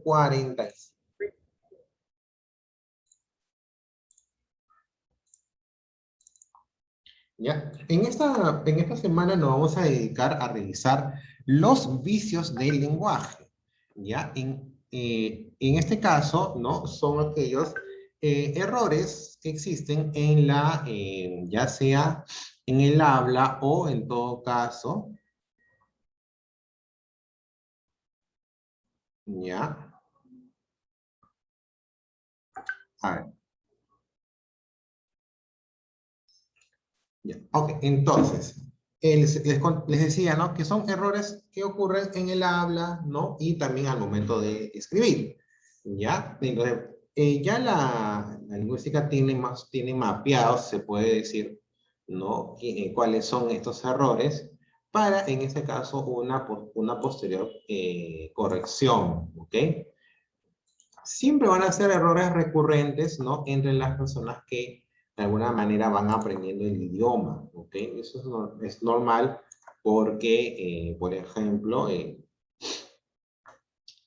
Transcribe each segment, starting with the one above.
45. ¿Ya? En esta semana nos vamos a dedicar a revisar los vicios del lenguaje. ¿Ya? En este caso, ¿no? Son aquellos errores que existen en ya sea en el habla o en todo caso, ¿ya? A ver. Ya, ok, entonces, les decía, ¿no? Que son errores que ocurren en el habla, ¿no? Y también al momento de escribir, ¿ya? Entonces, ya la lingüística tiene mapeados, se puede decir, ¿no? Cuáles son estos errores para, en este caso, una posterior corrección, ¿ok? Siempre van a ser errores recurrentes, ¿no? Entre las personas que de alguna manera van aprendiendo el idioma, ¿ok? Eso es normal porque, por ejemplo,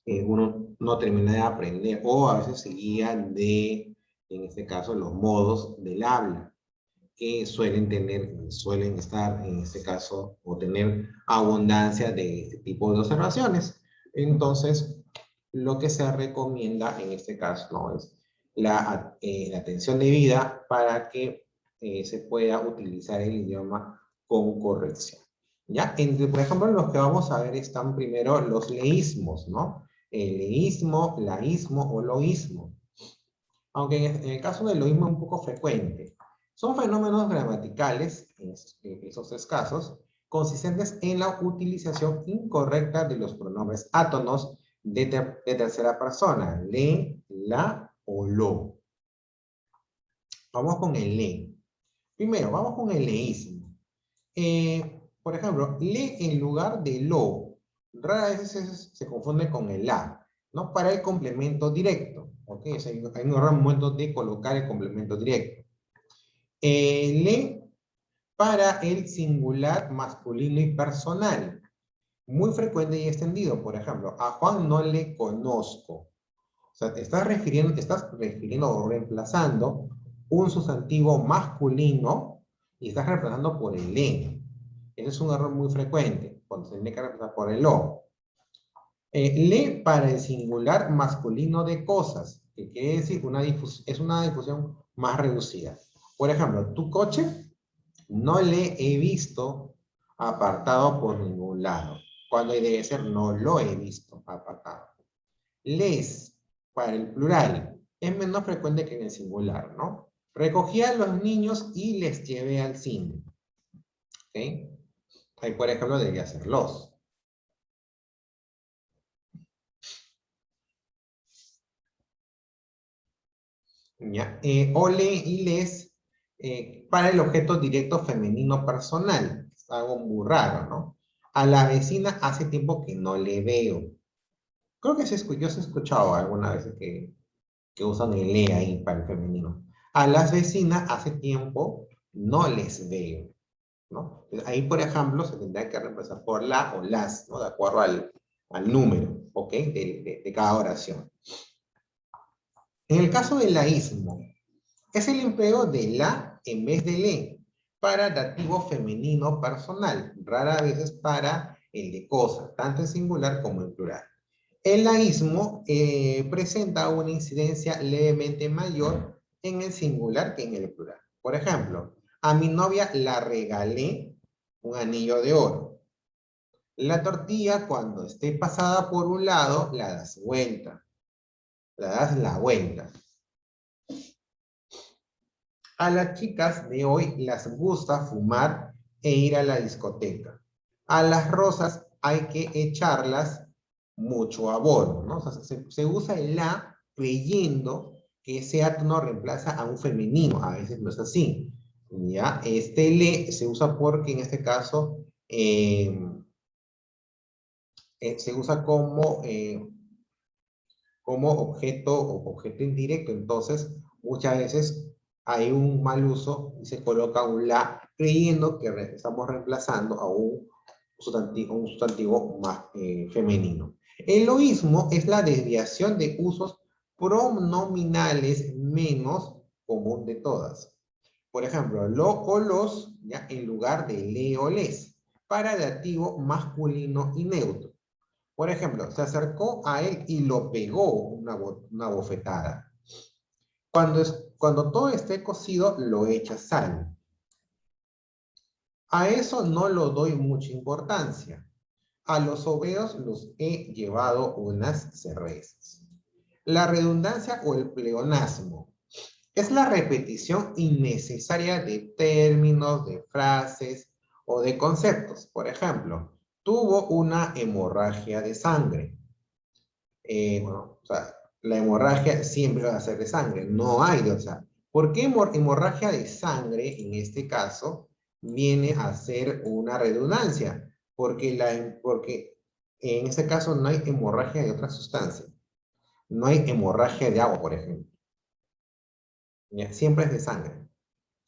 uno no termina de aprender o a veces se guía en este caso, los modos del habla que suelen estar, en este caso, o tener abundancia de este tipo de observaciones. Entonces, lo que se recomienda en este caso, ¿no? Es la atención debida para que se pueda utilizar el idioma con corrección. ¿Ya? Por ejemplo, los que vamos a ver están primero los leísmos, ¿no? El leísmo, laísmo o loísmo. Aunque en el caso del loísmo es un poco frecuente. Son fenómenos gramaticales, en esos tres casos, consistentes en la utilización incorrecta de los pronombres átonos de tercera persona, le, la o lo. Vamos con el le. Primero, vamos con el leísmo. Por ejemplo, le en lugar de lo. Rara vez se confunde con el la, ¿no? Para el complemento directo. ¿Ok? O sea, hay un error al momento de colocar el complemento directo. Le para el singular masculino y personal. Muy frecuente y extendido. Por ejemplo, a Juan no le conozco. O sea, te estás refiriendo o reemplazando un sustantivo masculino y estás reemplazando por el le. Ese es un error muy frecuente, cuando se tiene que reemplazar por el lo. Le para el singular masculino de cosas, que quiere decir es una difusión más reducida. Por ejemplo, tu coche no le he visto apartado por ningún lado. Cuando debe ser no lo he visto apartado. Les, para el plural, es menos frecuente que en el singular, ¿no? Recogí a los niños y les llevé al cine. ¿Ok? Ahí, por ejemplo, debería ser los. ¿Ya? Ole y les para el objeto directo femenino personal. Es algo muy raro, ¿no? A la vecina hace tiempo que no le veo. Creo que yo se he escuchado alguna vez que usan el le ahí para el femenino. A las vecinas hace tiempo no les veo, ¿no? Entonces, ahí, por ejemplo, se tendría que reemplazar por la o las, ¿no? De acuerdo al número, ¿ok? De cada oración. En el caso del laísmo, es el empleo de la en vez de le para dativo femenino personal, rara vez para el de cosa, tanto en singular como en plural. El laísmo presenta una incidencia levemente mayor en el singular que en el plural. Por ejemplo, a mi novia la regalé un anillo de oro. La tortilla, cuando esté pasada por un lado, la das vuelta. La das la vuelta. A las chicas de hoy les gusta fumar e ir a la discoteca. A las rosas hay que echarlas mucho abono, ¿no? O sea, se usa el la creyendo que ese átono reemplaza a un femenino. A veces no es así. ¿Ya? Este le se usa porque en este caso se usa como objeto indirecto. Entonces, muchas veces hay un mal uso y se coloca un la creyendo que estamos reemplazando un sustantivo más femenino. Eloísmo es la desviación de usos pronominales menos común de todas. Por ejemplo, lo o los, ya, en lugar de le o les, para dativo masculino y neutro. Por ejemplo, se acercó a él y lo pegó una bofetada. Cuando todo esté cocido, lo echa sal. A eso no lo doy mucha importancia. A los oveos los he llevado unas cervezas. La redundancia o el pleonasmo es la repetición innecesaria de términos, de frases o de conceptos. Por ejemplo, tuvo una hemorragia de sangre. Bueno, o sea, la hemorragia siempre va a ser de sangre, no hay de otra. ¿Por qué hemorragia de sangre en este caso viene a ser una redundancia? Porque en este caso no hay hemorragia de otra sustancia. No hay hemorragia de agua, por ejemplo. ¿Ya? Siempre es de sangre.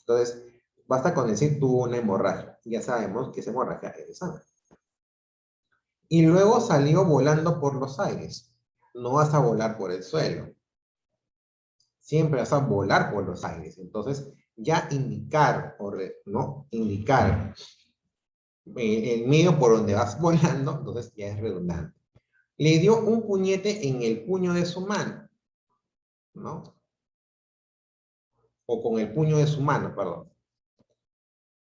Entonces, basta con decir tuvo una hemorragia. Ya sabemos que esa hemorragia es de sangre. Y luego salió volando por los aires. No vas a volar por el suelo. Siempre vas a volar por los aires. Entonces, ya indicar, ¿no? Indicar el medio por donde vas volando, entonces ya es redundante. Le dio un puñete en el puño de su mano, ¿no? O con el puño de su mano, perdón.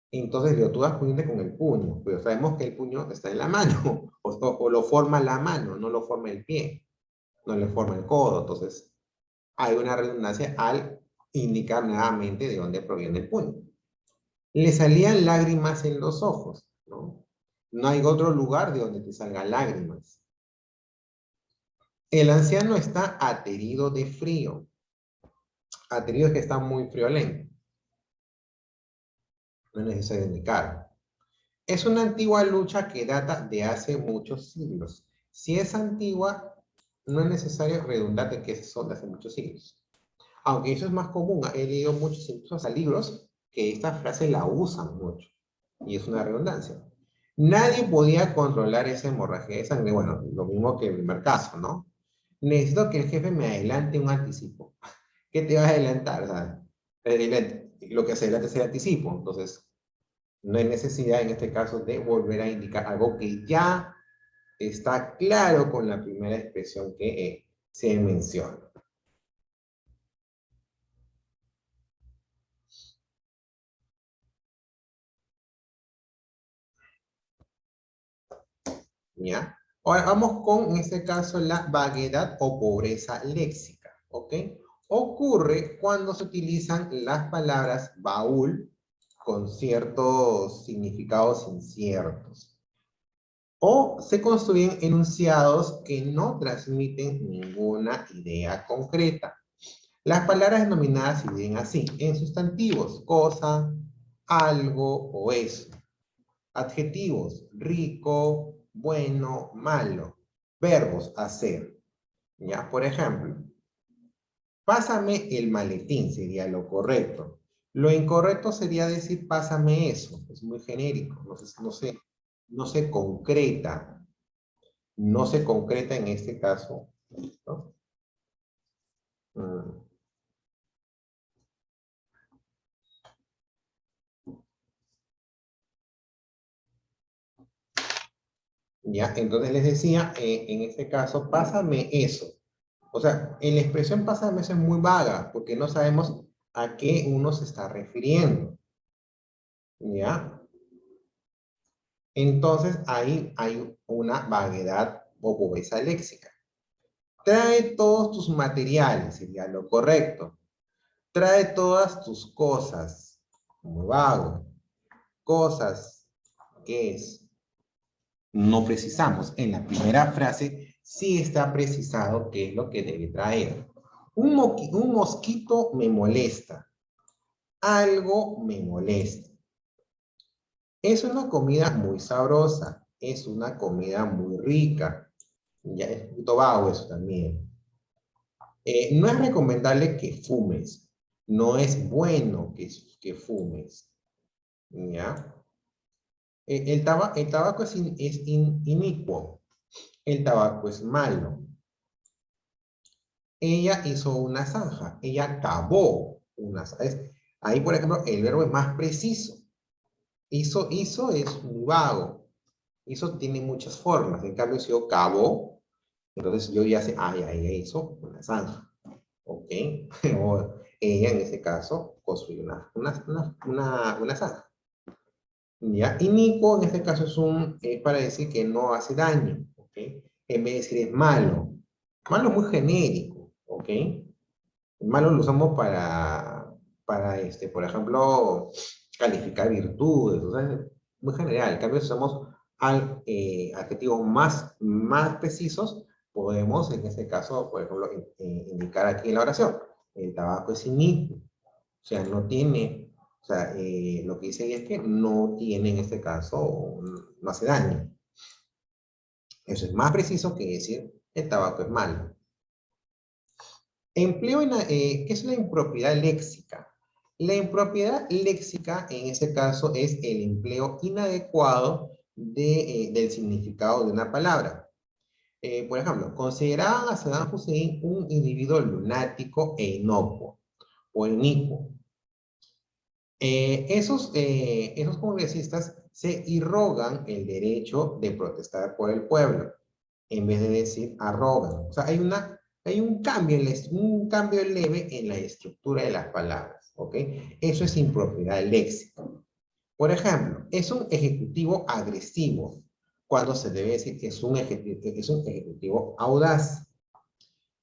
Entonces, tú das puñete con el puño, pero sabemos que el puño está en la mano, o lo forma la mano, no lo forma el pie, no le forma el codo. Entonces, hay una redundancia al indicar nuevamente de dónde proviene el puño. Le salían lágrimas en los ojos, ¿no? No hay otro lugar de donde te salgan lágrimas. El anciano está aterido de frío. Aterido es que está muy friolento. No es necesario indicar. Es una antigua lucha que data de hace muchos siglos. Si es antigua, no es necesario redundar de que son de hace muchos siglos. Aunque eso es más común, he leído muchos incluso hasta libros que esta frase la usan mucho. Y es una redundancia. Nadie podía controlar esa hemorragia de sangre. Bueno, lo mismo que el primer caso, ¿no? Necesito que el jefe me adelante un anticipo. ¿Qué te vas a adelantar? O sea, lo que se adelanta es el anticipo. Entonces, no hay necesidad en este caso de volver a indicar algo que ya está claro con la primera expresión que se menciona. ¿Ya? Ahora vamos con, en este caso, la vaguedad o pobreza léxica, ¿ok? Ocurre cuando se utilizan las palabras baúl con ciertos significados inciertos. O se construyen enunciados que no transmiten ninguna idea concreta. Las palabras denominadas se dividen así, en sustantivos, cosa, algo o eso. Adjetivos, rico, bueno, malo. Verbos, hacer. ¿Ya? Por ejemplo, pásame el maletín, sería lo correcto. Lo incorrecto sería decir pásame eso. Es muy genérico, no se concreta. No se concreta en este caso, ¿no? Mm. ¿Ya? Entonces les decía, en este caso, pásame eso. O sea, en la expresión pásame eso es muy vaga, porque no sabemos a qué uno se está refiriendo. ¿Ya? Entonces ahí hay una vaguedad o pobreza léxica. Trae todos tus materiales, sería lo correcto. Trae todas tus cosas, muy vago. Cosas, ¿qué es? No precisamos. En la primera frase sí está precisado qué es lo que debe traer. Un mosquito me molesta. Algo me molesta. Es una comida muy sabrosa. Es una comida muy rica. Ya es un poquito vago eso también. No es recomendable que fumes. No es bueno que fumes. ¿Ya? El tabaco es inicuo. El tabaco es malo. Ella hizo una zanja. Ella cavó una zanja. Ahí, por ejemplo, el verbo es más preciso. Hizo es muy vago. Hizo tiene muchas formas. En cambio, si yo cavó, entonces yo ya sé, ella hizo una zanja. ¿Ok? O ella, en ese caso, construyó una zanja. ¿Ya? Inicuo, en este caso, es para decir que no hace daño. ¿Ok? En vez de decir es malo. Malo es muy genérico. ¿Ok? Malo lo usamos por ejemplo, calificar virtudes, o sea, muy general. En cambio, si usamos adjetivos más precisos, podemos, en este caso, por ejemplo, indicar aquí en la oración, el tabaco es inicuo, o sea, no tiene, o sea, lo que dice ahí es que no tiene, en este caso, no hace daño. Eso es más preciso que decir el tabaco es malo. ¿Qué es la impropiedad léxica? La impropiedad léxica, en este caso, es el empleo inadecuado del significado de una palabra. Por ejemplo, consideraban a Saddam Hussein un individuo lunático e inocuo, o inicuo. Esos congresistas se irrogan el derecho de protestar por el pueblo, en vez de decir arrogan. O sea, hay un cambio leve en la estructura de las palabras, ¿ok? Eso es impropiedad léxica. Por ejemplo, es un ejecutivo agresivo, cuando se debe decir que es un ejecutivo audaz.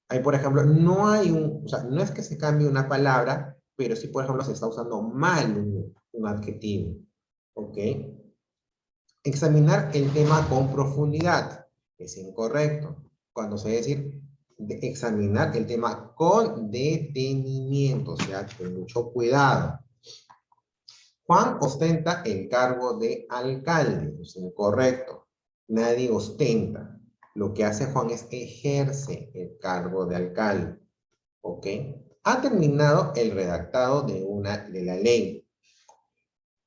Ahí, por ejemplo, o sea, no es que se cambie una palabra, pero sí, por ejemplo, se está usando mal un adjetivo, ¿ok? Examinar el tema con profundidad es incorrecto. Cuando se debe decir examinar el tema con detenimiento, o sea, con mucho cuidado. Juan ostenta el cargo de alcalde, es incorrecto. Nadie ostenta. Lo que hace Juan es ejerce el cargo de alcalde. ¿Ok? Ha terminado el redactado de la ley.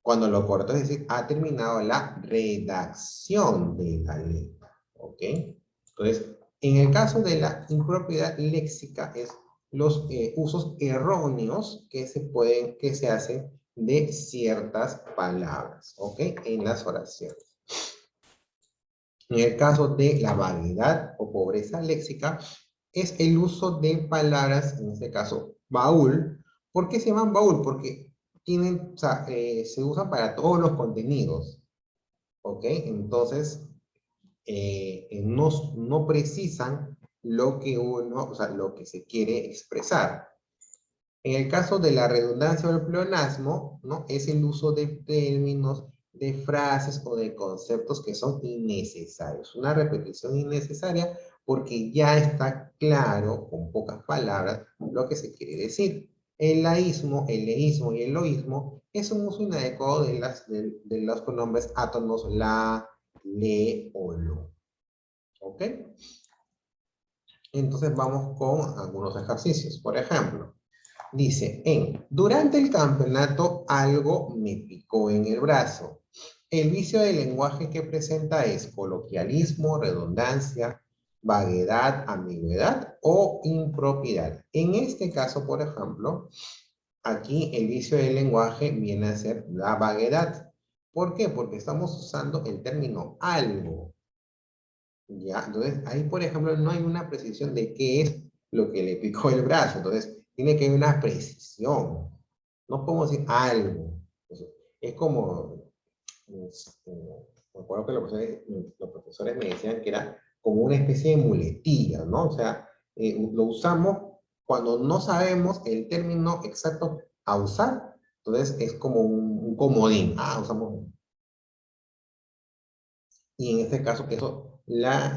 Cuando lo corto es decir, ha terminado la redacción de la ley. ¿Ok? Entonces, en el caso de la impropiedad léxica es los usos erróneos que se hacen de ciertas palabras, ¿ok? En las oraciones. En el caso de la vaguedad o pobreza léxica, es el uso de palabras, en este caso, baúl. ¿Por qué se llaman baúl? Porque o sea, se usan para todos los contenidos, ¿ok? Entonces, no precisan o sea, lo que se quiere expresar. En el caso de la redundancia o el pleonasmo, ¿no? Es el uso de términos, de frases o de conceptos que son innecesarios. Una repetición innecesaria porque ya está claro, con pocas palabras, lo que se quiere decir. El laísmo, el leísmo y el loísmo es un uso inadecuado de los pronombres átonos la, le o lo. ¿Ok? Entonces vamos con algunos ejercicios. Por ejemplo, dice, durante el campeonato algo me picó en el brazo. El vicio del lenguaje que presenta es coloquialismo, redundancia, vaguedad, ambigüedad o impropiedad. En este caso, por ejemplo, aquí el vicio del lenguaje viene a ser la vaguedad. ¿Por qué? Porque estamos usando el término algo. ¿Ya? Entonces, ahí, por ejemplo, no hay una precisión de qué es lo que le picó el brazo. Entonces, tiene que haber una precisión. No podemos decir algo. Entonces, es como, me acuerdo que los profesores me decían que era como una especie de muletilla, ¿no? O sea, lo usamos cuando no sabemos el término exacto a usar. Entonces, es como un comodín. Usamos. Y en este caso, la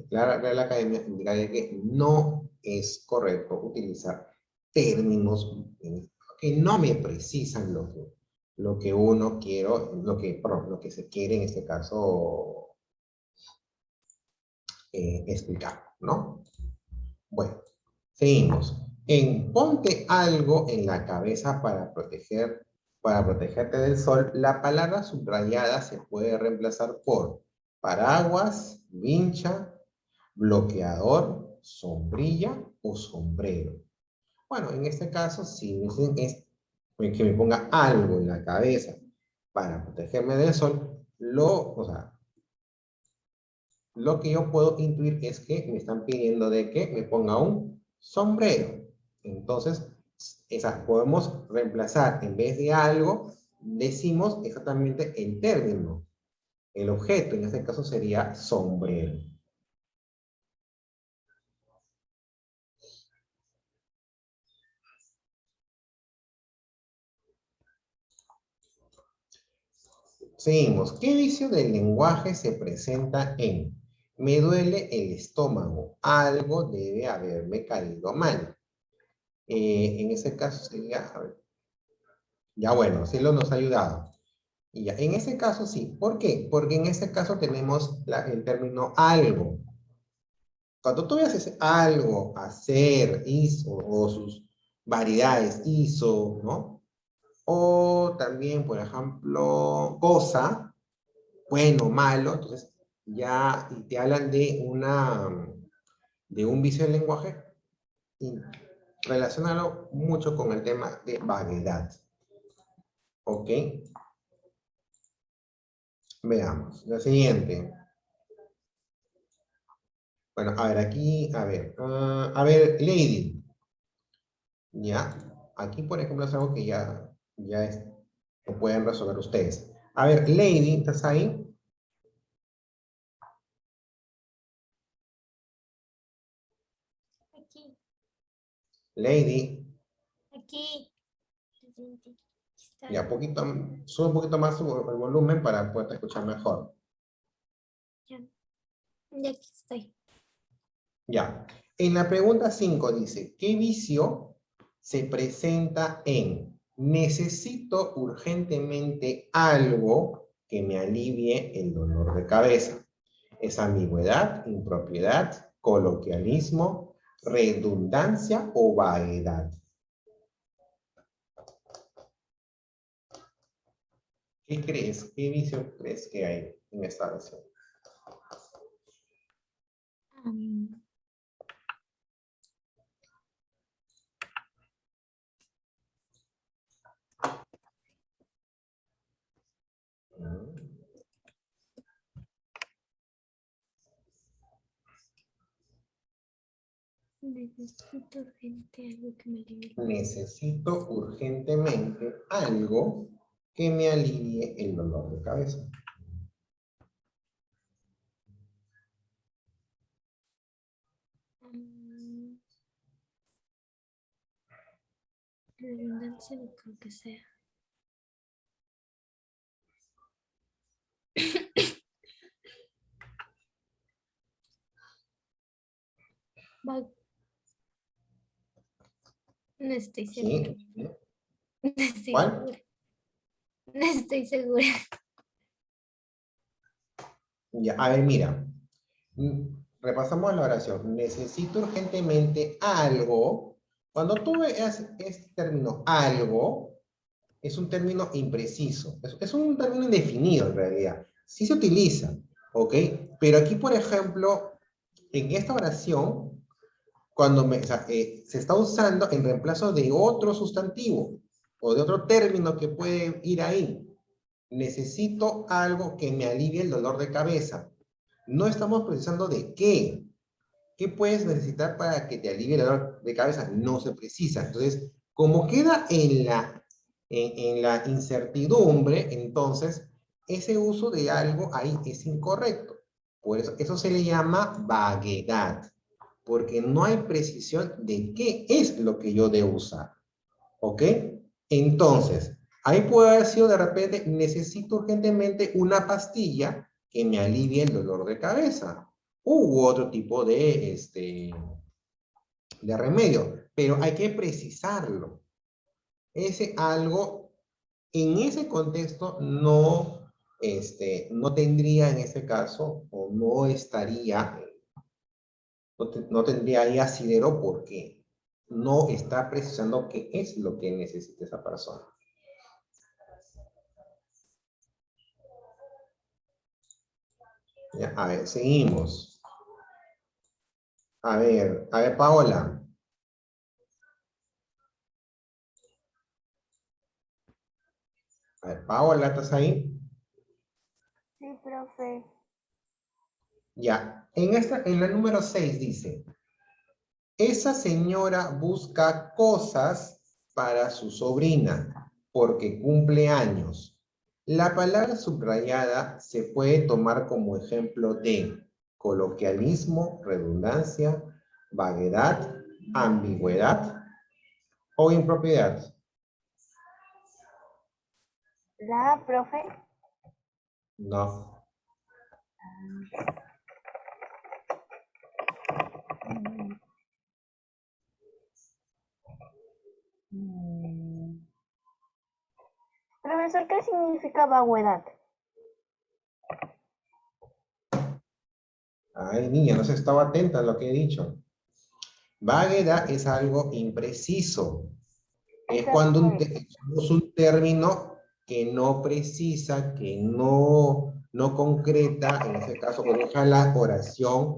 Real Academia indica que no es correcto utilizar términos que no me precisan lo que uno quiere, lo que se quiere en este caso explicar, ¿no? Bueno, seguimos. Ponte algo en la cabeza para proteger para protegerte del sol, la palabra subrayada se puede reemplazar por paraguas, vincha, bloqueador, sombrilla o sombrero. Bueno, en este caso, si me dicen que me ponga algo en la cabeza para protegerme del sol, o sea, lo que yo puedo intuir es que me están pidiendo de que me ponga un sombrero. Entonces, podemos reemplazar, en vez de algo, decimos exactamente el término. El objeto, en este caso, sería sombrero. Seguimos. ¿Qué vicio del lenguaje se presenta en me duele el estómago? Algo debe haberme caído mal. En ese caso sería, a ver, ya bueno, sí lo nos ha ayudado. Y ya, en ese caso sí. ¿Por qué? Porque en ese caso tenemos el término algo. Cuando tú haces algo, hacer, hizo, o sus variedades, hizo, ¿no? O también, por ejemplo, cosa, bueno, malo, entonces ya te hablan de un vicio del lenguaje y relacionarlo mucho con el tema de vaguedad. ¿Ok? Veamos. La siguiente. Bueno, a ver, aquí, a ver, Lady. Ya. Aquí, por ejemplo, es algo que lo pueden resolver ustedes. A ver, Lady, ¿estás ahí? Aquí, Lady. aquí. Ya, sube un poquito más el volumen para poder escuchar mejor. Ya, ya aquí estoy. Ya. En la pregunta 5 dice, ¿qué vicio se presenta en necesito urgentemente algo que me alivie el dolor de cabeza? ¿Es ambigüedad, impropiedad, coloquialismo, redundancia o vaguedad? ¿Qué crees? ¿Qué vicio crees que hay en esta oración? Am, necesito urgente algo que me alivie. Necesito urgentemente algo que me alivie el dolor de cabeza. Redundancia no creo que sea. No estoy segura. ¿Sí? No estoy ¿Cuál? segura. No estoy segura. Ya, a ver, mira. Repasamos la oración. Necesito urgentemente algo. Cuando tú veas este término algo, es un término impreciso. Es un término indefinido en realidad. Sí se utiliza, ¿ok? Pero aquí, por ejemplo, en esta oración, se está usando en reemplazo de otro sustantivo o de otro término que puede ir ahí. Necesito algo que me alivie el dolor de cabeza. No estamos precisando de qué. ¿Qué puedes necesitar para que te alivie el dolor de cabeza? No se precisa. Entonces, como queda en la incertidumbre, entonces, ese uso de algo ahí es incorrecto. Por eso se le llama vaguedad, porque no hay precisión de qué es lo que yo debo usar. ¿Ok? Entonces, ahí puede haber sido de repente, necesito urgentemente una pastilla que me alivie el dolor de cabeza. U otro tipo de remedio, pero hay que precisarlo. Ese algo, en ese contexto, no tendría en ese caso, o no estaría, no tendría ahí asidero porque no está precisando qué es lo que necesita esa persona. Ya, a ver, seguimos. A ver, Paola. A ver, Paola, ¿estás ahí? Sí, profe. Ya, en la número 6 dice, esa señora busca cosas para su sobrina porque cumple años. La palabra subrayada se puede tomar como ejemplo de coloquialismo, redundancia, vaguedad, ambigüedad o impropiedad. ¿La, profe? No. Profesor, ¿qué significa vaguedad? Ay, niña, no se estaba atenta a lo que he dicho. Vaguedad es algo impreciso. Es cuando usamos un término que no precisa, que no concreta, en este caso, que deja la oración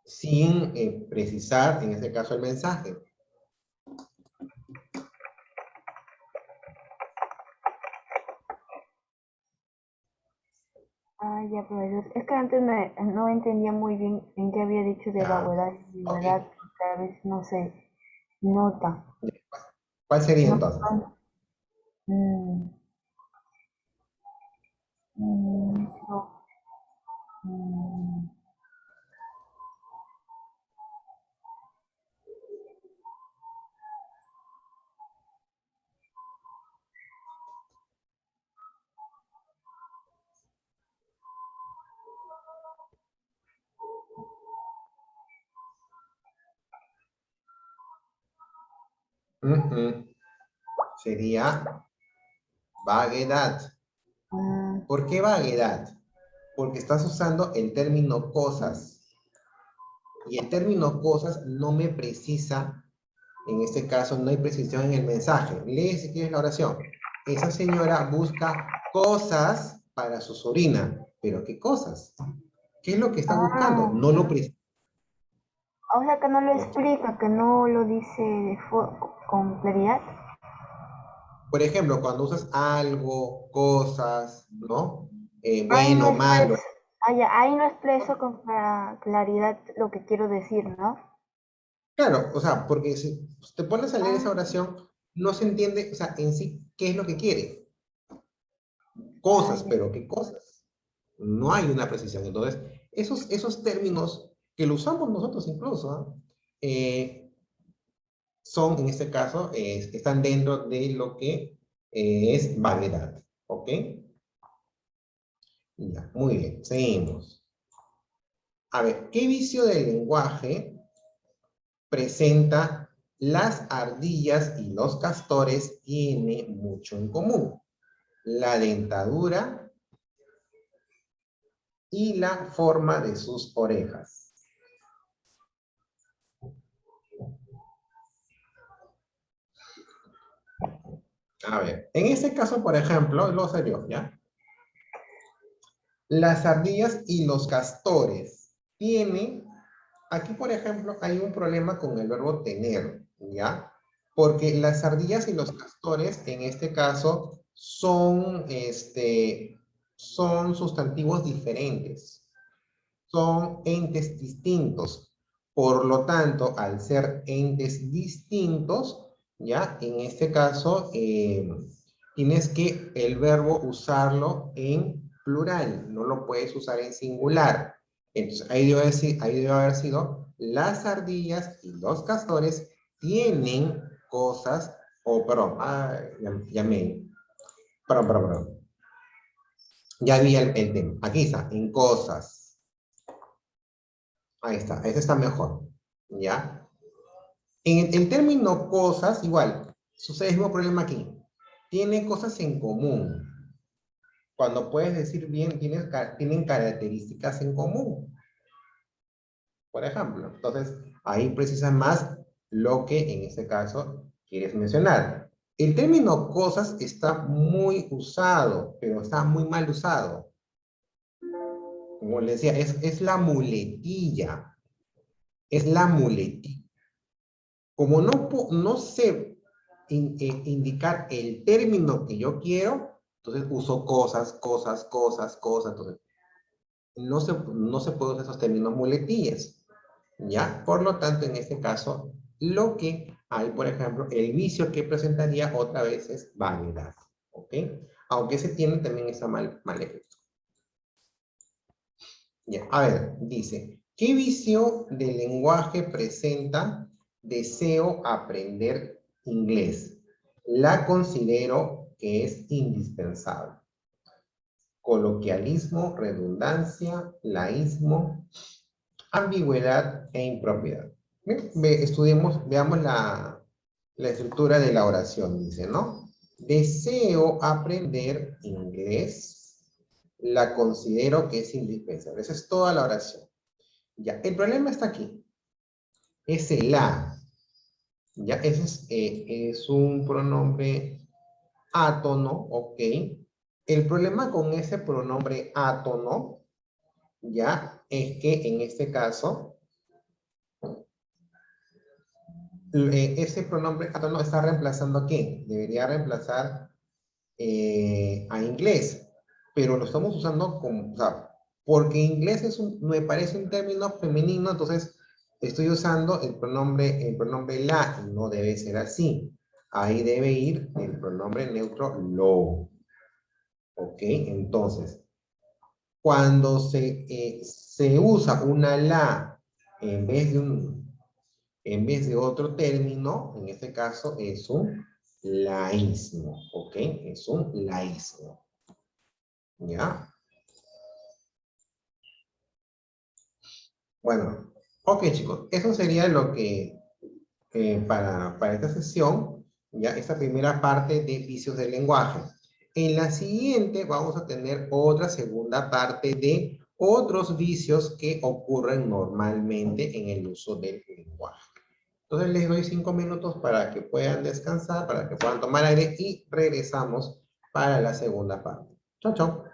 sin precisar, en este caso, el mensaje. Ah, ya, profesor. Es que antes no entendía muy bien en qué había dicho de Ya, vaguedad y ambigüedad, ok. porque a veces no se nota. ¿Cuál sería No, entonces? mm, no, mm. Ujú. Sería vaguedad. Ah, ¿Por qué vaguedad? Porque estás usando el término cosas. Y el término cosas no me precisa, en este caso no hay precisión en el mensaje. Lee si quieres la oración. Esa señora busca cosas para su sobrina. ¿Pero qué cosas? ¿Qué es lo que está buscando? ah, No lo precisa. o sea que no lo explica, que no lo dice con claridad. Por ejemplo, cuando usas algo, cosas, ¿no? Ahí no Bueno, malo. expreso, ahí no expreso con claridad lo que quiero decir, ¿no? Claro, o sea, porque si te pones a leer esa Ah, oración, no se entiende, o sea, en sí, qué es lo que quiere. ah, Cosas, ya. pero ¿qué cosas? No hay una precisión. Entonces, esos términos que lo usamos nosotros incluso, ¿ah? Son, en este caso, están dentro de lo que es vaguedad. ¿Ok? Ya, muy bien, seguimos. A ver, ¿qué vicio del lenguaje presenta las ardillas y los castores tiene mucho en común? La dentadura y la forma de sus orejas. A ver, en este caso, por ejemplo, lo serio, ¿ya? Las ardillas y los castores tienen, aquí por ejemplo, hay un problema con el verbo tener, ¿ya? Porque las ardillas y los castores, en este caso, son sustantivos diferentes, son entes distintos. Por lo tanto, al ser entes distintos, ¿ya? En este caso, tienes que el verbo usarlo en plural, no lo puedes usar en singular. Entonces, ahí debe haber sido, las ardillas y los castores tienen cosas, perdón, perdón. Ya vi el tema. Aquí está, en cosas. Ahí está, ese está mejor, ¿ya? En el término cosas, igual, sucede el mismo problema aquí. Tiene cosas en común. Cuando puedes decir bien, tienen características en común, por ejemplo. Entonces, ahí precisas más lo que en este caso quieres mencionar. El término cosas está muy usado, pero está muy mal usado. como les decía, es la muletilla. Es la muletilla. Como no sé indicar el término que yo quiero, entonces uso cosas. Entonces, no se puede usar esos términos muletillas. ¿Ya? Por lo tanto, en este caso, lo que hay, por ejemplo, el vicio que presentaría otra vez es vaguedad. ¿Ok? Aunque ese tiene también está mal efecto. Ya, a ver, dice, ¿qué vicio del lenguaje presenta deseo aprender inglés? La considero que es indispensable. Coloquialismo, redundancia, laísmo, ambigüedad e impropiedad. Veamos la estructura de la oración, dice, ¿no? Deseo aprender inglés. La considero que es indispensable. Esa es toda la oración. Ya, el problema está aquí. Es el la. Ya, ese es un pronombre átono, ¿ok? El problema con ese pronombre átono, ya, es que en este caso, ese pronombre átono está reemplazando ¿a quién? Debería reemplazar a inglés, pero lo estamos usando como, o sea, porque inglés me parece un término femenino, entonces estoy usando el pronombre la, y no debe ser así. Ahí debe ir el pronombre neutro lo. ¿Ok? Entonces, cuando se usa una la en vez de otro término, en este caso es un laísmo, ¿ok? Es un laísmo. ¿Ya? Bueno, ok chicos, eso sería lo que para esta sesión, ya esta primera parte de vicios del lenguaje. En la siguiente vamos a tener otra segunda parte de otros vicios que ocurren normalmente en el uso del lenguaje. Entonces les doy 5 minutos para que puedan descansar, para que puedan tomar aire y regresamos para la segunda parte. Chao, chao.